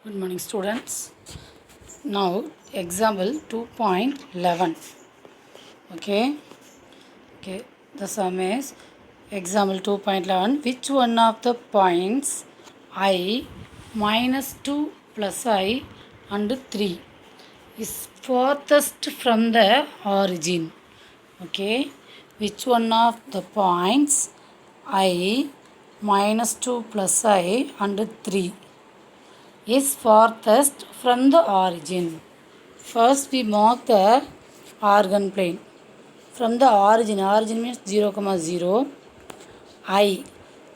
Good morning, students. Now, example 2.11. Okay. The sum is example 2.11. Which one of the points I minus 2 plus I and 3 is farthest from the origin? Okay. Which one of the points I minus 2 plus I and 3 is farthest from the origin? First we mark the origin plane. From the origin means 0, 0, I.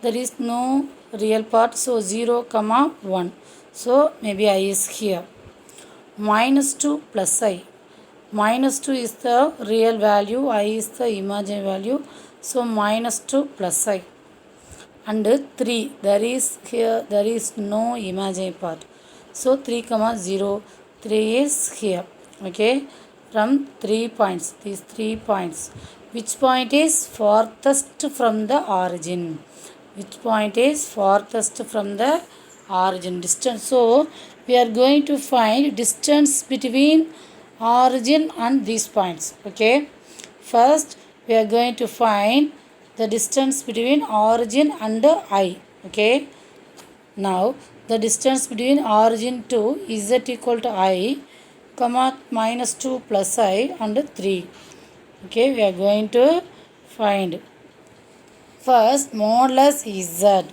There is no real part, so 0, 1. So maybe I is here. Minus 2 plus I. Minus 2 is the real value, I is the imaginary value. So minus 2 plus I. And 3, there is no imaginary part. So 3, 0, 3 is here. Okay. From 3 points, these 3 points. Which point is farthest from the origin? Which point is farthest from the origin? Distance. So we are going to find distance between origin and these points. Okay. First we are going to find the distance between origin and I. Okay. Now the distance between origin to z equal to I, comma minus 2 plus I and 3. Okay, we are going to find first modulus z.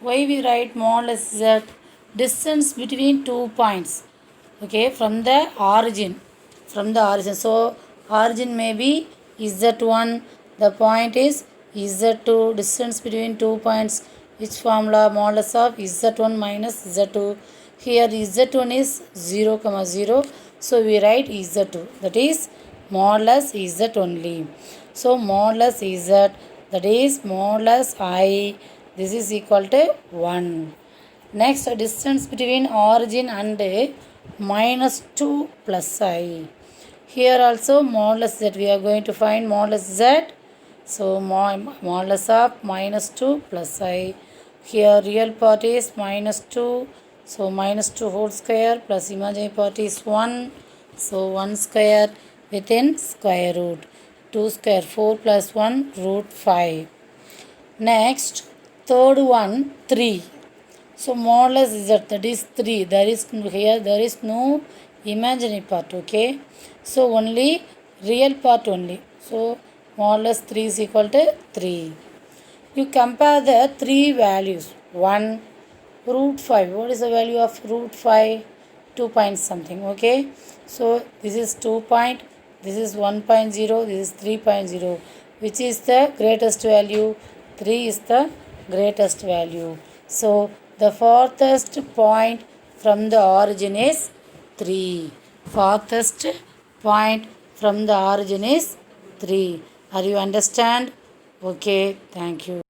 Why we write modulus z? Distance between 2 points. Okay, from the origin. So origin may be z1. The point is z2. Distance between 2 points. Which formula? Modulus of z1 minus z2. Here z1 is 0, 0. So we write z2. That is modulus z only. So modulus z, that is modulus I. This is equal to 1. Next, distance between origin and minus 2 plus I. Here also modulus z. We are going to find modulus z. So modulus of minus 2 plus I. Here real part is minus 2. So minus 2 whole square plus imaginary part is 1. So 1 square within square root. 2 square, 4 plus 1 root 5. Next, third one 3. So modulus z, that is 3. There is no imaginary part. Okay. So only real part only. So modulus 3 is equal to 3. You compare the 3 values. 1, root 5. What is the value of root 5? 2 point something. Okay. So this is 2 point. This is 1.0. This is 3.0. Which is the greatest value? 3 is the greatest value. So the farthest point from the origin is 3. Farthest point from the origin is 3. Are you understand? Okay, thank you.